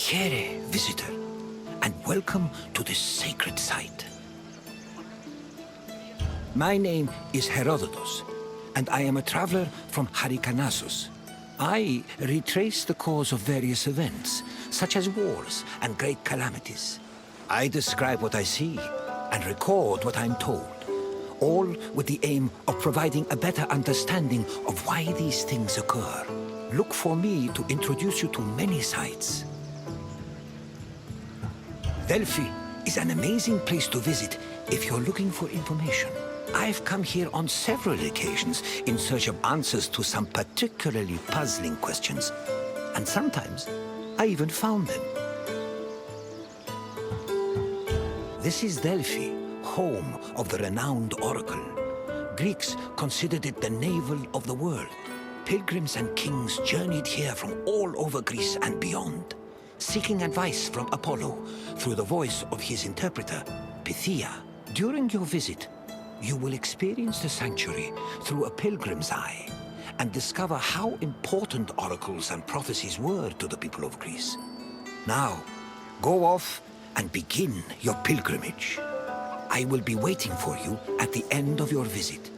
Here, visitor, and welcome to this sacred site. My name is Herodotus, and I am a traveler from Hyrcanassus. I retrace the cause of various events, such as wars and great calamities. I describe what I see and record what I'm told, all with the aim of providing a better understanding of why these things occur. Look for me to introduce you to many sites. Delphi is an amazing place to visit if you're looking for information. I've come here on several occasions in search of answers to some particularly puzzling questions. And sometimes, I even found them. This is Delphi, home of the renowned oracle. Greeks considered it the navel of the world. Pilgrims and kings journeyed here from all over Greece and beyond, seeking advice from Apollo through the voice of his interpreter, Pythia. During your visit, you will experience the sanctuary through a pilgrim's eye and discover how important oracles and prophecies were to the people of Greece. Now, go off and begin your pilgrimage. I will be waiting for you at the end of your visit.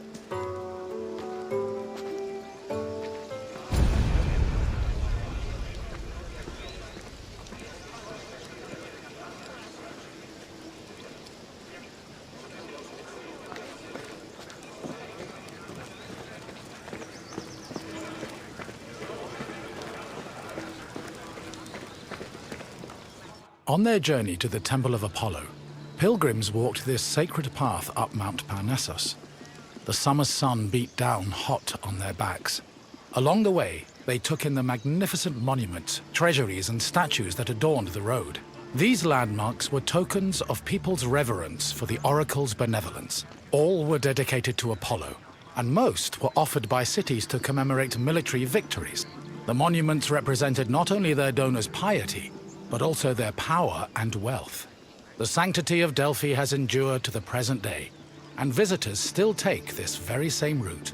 On their journey to the Temple of Apollo, pilgrims walked this sacred path up Mount Parnassus. The summer sun beat down hot on their backs. Along the way, they took in the magnificent monuments, treasuries, and statues that adorned the road. These landmarks were tokens of people's reverence for the oracle's benevolence. All were dedicated to Apollo, and most were offered by cities to commemorate military victories. The monuments represented not only their donors' piety, but also their power and wealth. The sanctity of Delphi has endured to the present day, and visitors still take this very same route.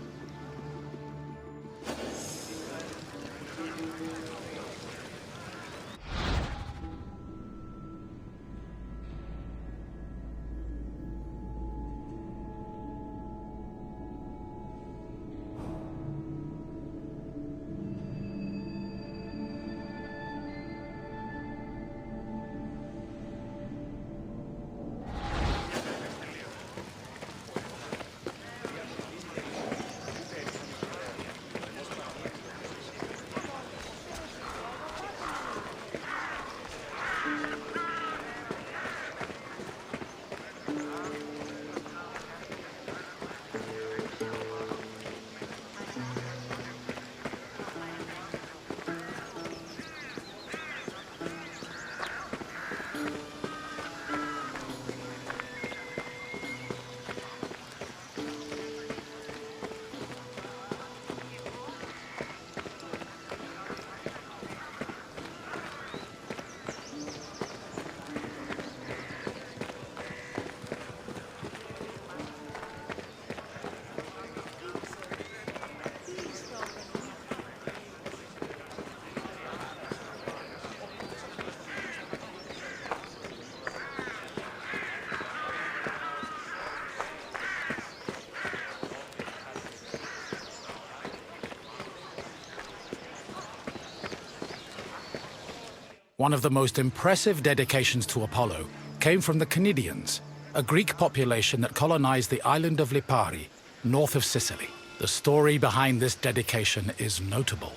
One of the most impressive dedications to Apollo came from the Cnidians, a Greek population that colonized the island of Lipari, north of Sicily. The story behind this dedication is notable.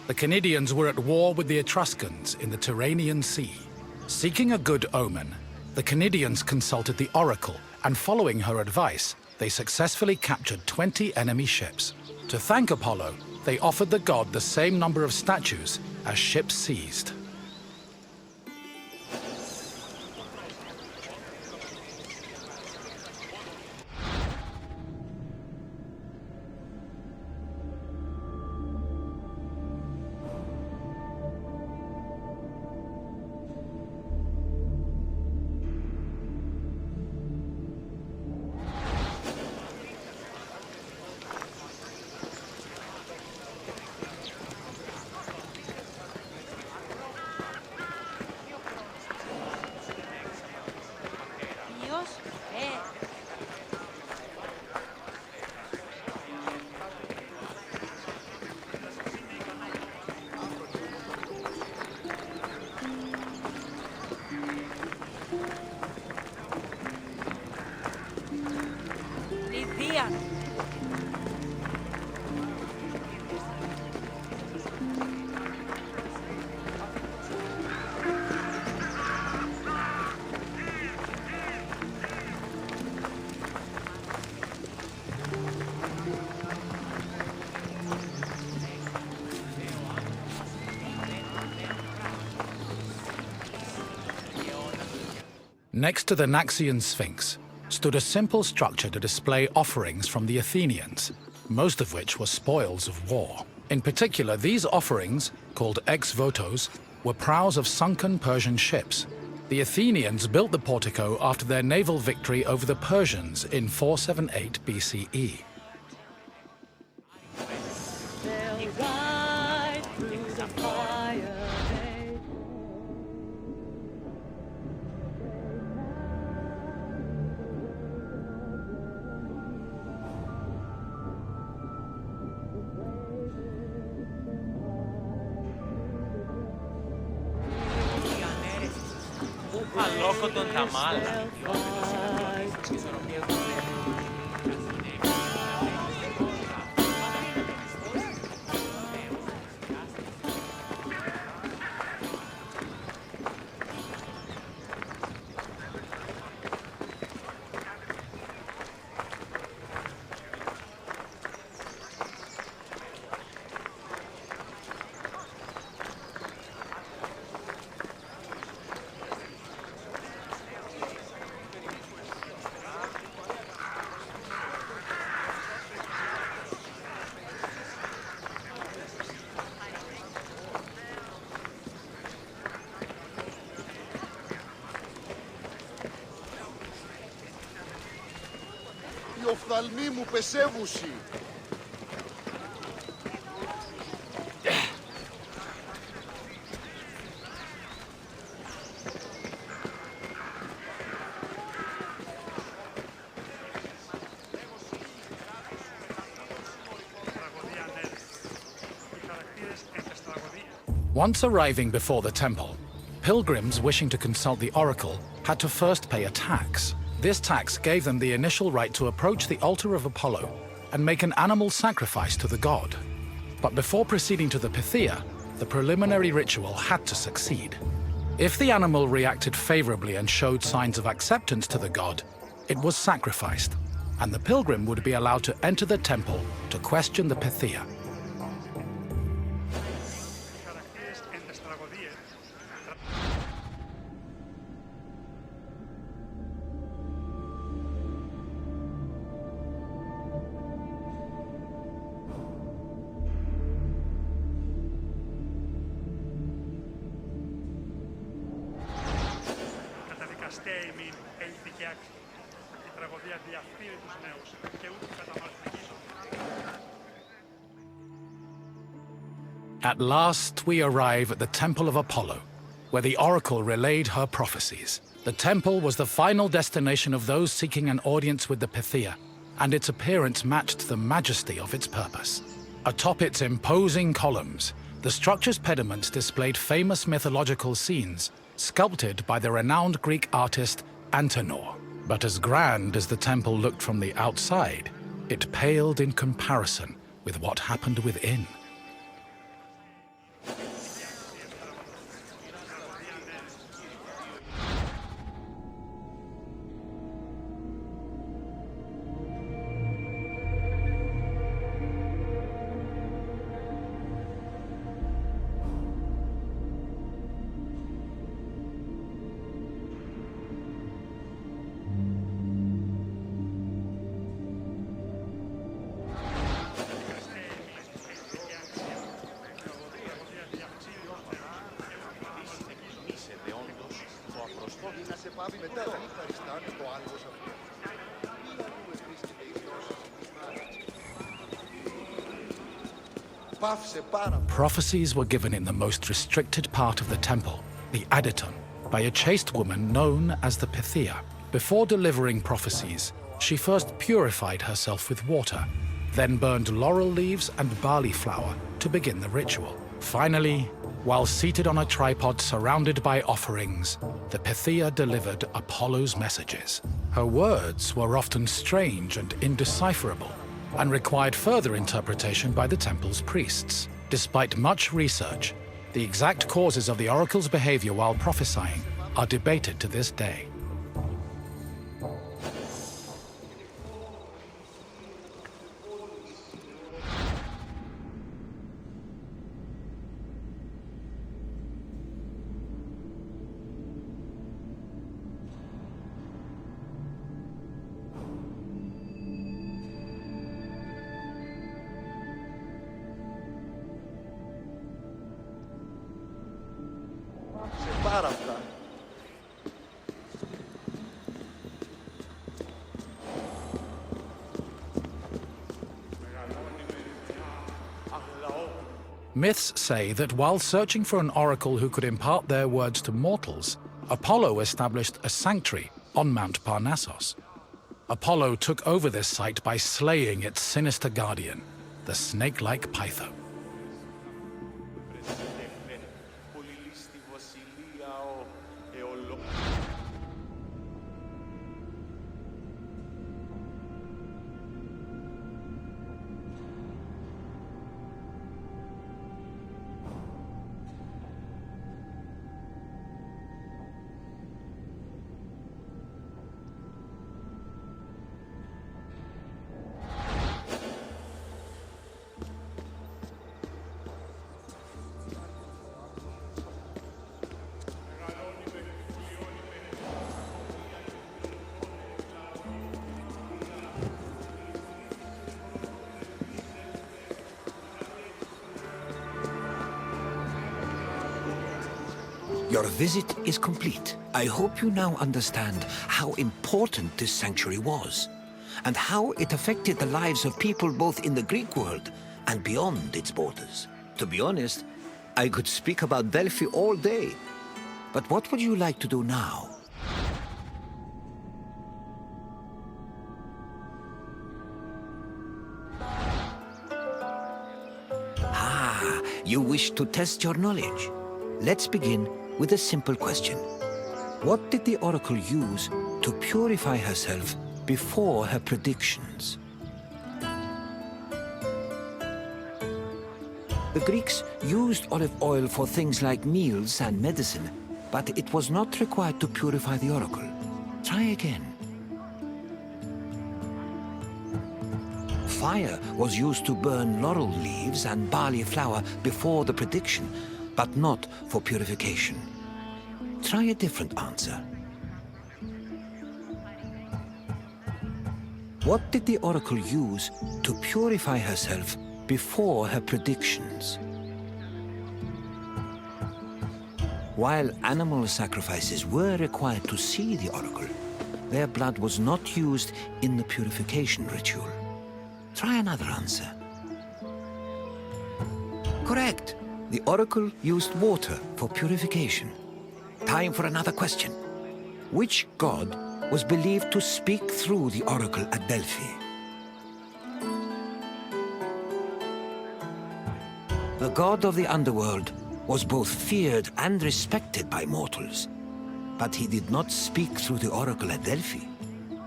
The Cnidians were at war with the Etruscans in the Tyrrhenian Sea. Seeking a good omen, the Cnidians consulted the oracle, and following her advice, they successfully captured 20 enemy ships. To thank Apollo, they offered the god the same number of statues as ships seized. Ιδίαν. Next to the Naxian Sphinx stood a simple structure to display offerings from the Athenians, most of which were spoils of war. In particular, these offerings, called ex-votos, were prows of sunken Persian ships. The Athenians built the portico after their naval victory over the Persians in 478 BCE. Αλόκοτον τα μάλα. Οι οφθαλμοί μου πεσεύουσι. Once arriving before the temple, pilgrims wishing to consult the oracle had to first pay a tax. This tax gave them the initial right to approach the altar of Apollo and make an animal sacrifice to the god. But before proceeding to the Pythia, the preliminary ritual had to succeed. If the animal reacted favorably and showed signs of acceptance to the god, it was sacrificed, and the pilgrim would be allowed to enter the temple to question the Pythia. At last we arrive at the Temple of Apollo, where the oracle relayed her prophecies. The temple was the final destination of those seeking an audience with the Pythia, and its appearance matched the majesty of its purpose. Atop its imposing columns, the structure's pediment displayed famous mythological scenes, sculpted by the renowned Greek artist Antenor. But as grand as the temple looked from the outside, it paled in comparison with what happened within. Prophecies were given in the most restricted part of the temple, the Aditon, by a chaste woman known as the Pythia. Before delivering prophecies, she first purified herself with water, then burned laurel leaves and barley flour to begin the ritual. Finally, while seated on a tripod surrounded by offerings, the Pythia delivered Apollo's messages. Her words were often strange and indecipherable, and required further interpretation by the temple's priests. Despite much research, the exact causes of the oracle's behavior while prophesying are debated to this day. Σε πάρα αυτά. Myths say that while searching for an oracle who could impart their words to mortals, Apollo established a sanctuary on Mount Parnassus. Apollo took over this site by slaying its sinister guardian, the snake-like Python. Your visit is complete. I hope you now understand how important this sanctuary was, and how it affected the lives of people both in the Greek world and beyond its borders. To be honest, I could speak about Delphi all day. But what would you like to do now? Ah, you wish to test your knowledge. Let's begin with a simple question. What did the oracle use to purify herself before her predictions? The Greeks used olive oil for things like meals and medicine, but it was not required to purify the oracle. Try again. Fire was used to burn laurel leaves and barley flour before the prediction, but not for purification. Try a different answer. What did the oracle use to purify herself before her predictions? While animal sacrifices were required to see the oracle, their blood was not used in the purification ritual. Try another answer. Correct. The oracle used water for purification. Time for another question. Which god was believed to speak through the oracle at Delphi? The god of the underworld was both feared and respected by mortals, but he did not speak through the oracle at Delphi.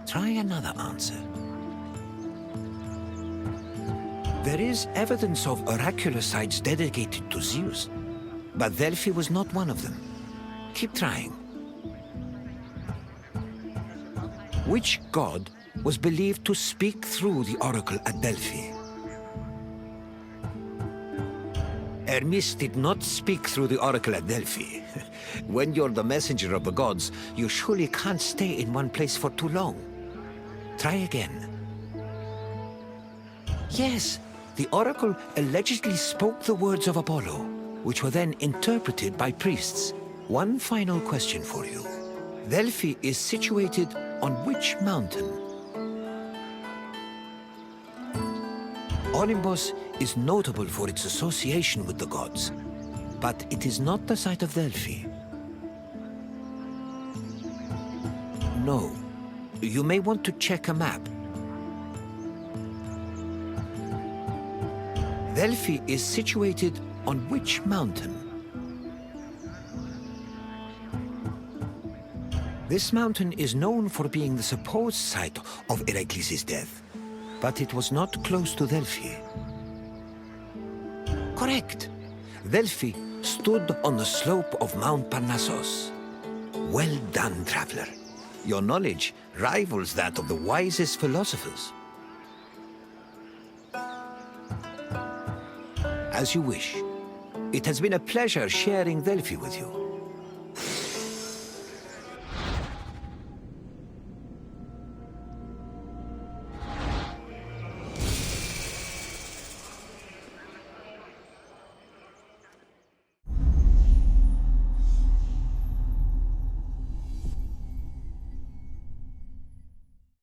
Try another answer. There is evidence of oracular sites dedicated to Zeus, but Delphi was not one of them. Keep trying. Which god was believed to speak through the oracle at Delphi? Hermes did not speak through the oracle at Delphi. When you're the messenger of the gods, you surely can't stay in one place for too long. Try again. Yes. The oracle allegedly spoke the words of Apollo, which were then interpreted by priests. One final question for you. Delphi is situated on which mountain? Olympus is notable for its association with the gods, but it is not the site of Delphi. No. You may want to check a map. Delphi is situated on which mountain? This mountain is known for being the supposed site of Heracles' death, but it was not close to Delphi. Correct. Delphi stood on the slope of Mount Parnassus. Well done, traveler. Your knowledge rivals that of the wisest philosophers. As you wish. It has been a pleasure sharing Delphi with you.